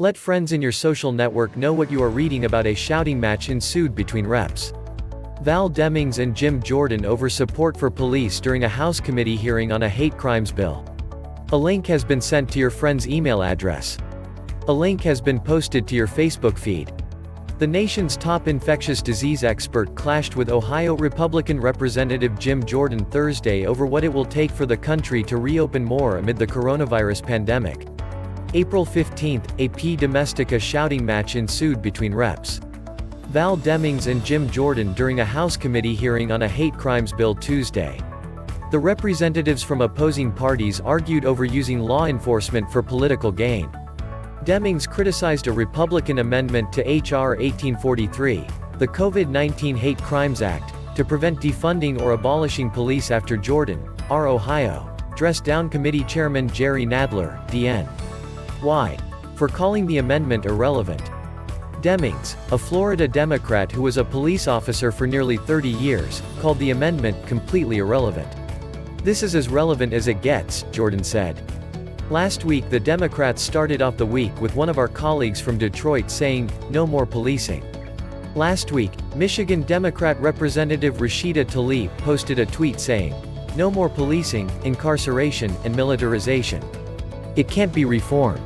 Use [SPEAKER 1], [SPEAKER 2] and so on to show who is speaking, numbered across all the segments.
[SPEAKER 1] Let friends in your social network know what you are reading about. A shouting match ensued between Reps. Val Demings and Jim Jordan over support for police during a House committee hearing on a hate crimes bill. A link has been sent to your friend's email address. A link has been posted to your Facebook feed. The nation's top infectious disease expert clashed with Ohio Republican Representative Jim Jordan Thursday over what it will take for the country to reopen more amid the coronavirus pandemic. April 15, a P. Domestica shouting match ensued between Reps. Val Demings and Jim Jordan during a House committee hearing on a hate crimes bill Tuesday. The representatives from opposing parties argued over using law enforcement for political gain. Demings criticized a Republican amendment to H.R. 1843, the COVID-19 Hate Crimes Act, to prevent defunding or abolishing police after Jordan, R. Ohio, dressed down committee chairman Jerry Nadler, D.N. Y. for calling the amendment irrelevant. Demings, a Florida Democrat who was a police officer for nearly 30 years, called the amendment completely irrelevant. "This is as relevant as it gets," Jordan said. Last week the Democrats started off the week with one of our colleagues from Detroit saying, "No more policing." Last week, Michigan Democrat Representative Rashida Tlaib posted a tweet saying, "No more policing, incarceration, and militarization. It can't be reformed."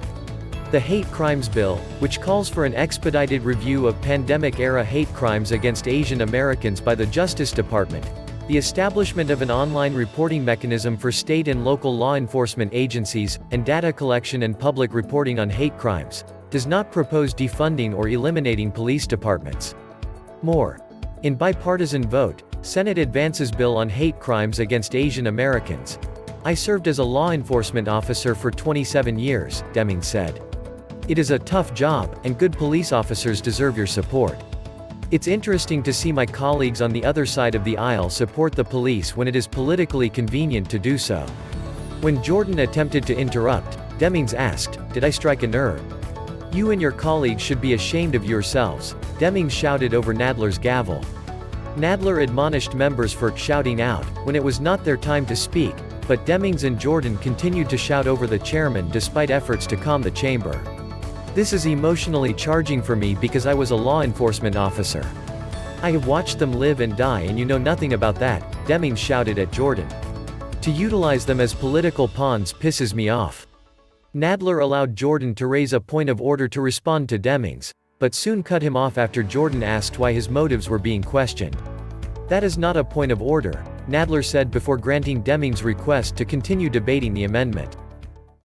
[SPEAKER 1] The hate crimes bill, which calls for an expedited review of pandemic-era hate crimes against Asian Americans by the Justice Department, the establishment of an online reporting mechanism for state and local law enforcement agencies, and data collection and public reporting on hate crimes, does not propose defunding or eliminating police departments. More. In bipartisan vote, Senate advances bill on hate crimes against Asian Americans. "I served as a law enforcement officer for 27 years, Demings said. "It is a tough job, and good police officers deserve your support. It's interesting to see my colleagues on the other side of the aisle support the police when it is politically convenient to do so." When Jordan attempted to interrupt, Demings asked, "Did I strike a nerve? You and your colleagues should be ashamed of yourselves," Demings shouted over Nadler's gavel. Nadler admonished members for shouting out when it was not their time to speak, but Demings and Jordan continued to shout over the chairman despite efforts to calm the chamber. "This is emotionally charging for me because I was a law enforcement officer. I have watched them live and die and you know nothing about that," Demings shouted at Jordan. "To utilize them as political pawns pisses me off." Nadler allowed Jordan to raise a point of order to respond to Demings, but soon cut him off after Jordan asked why his motives were being questioned. "That is not a point of order," Nadler said before granting Demings' request to continue debating the amendment.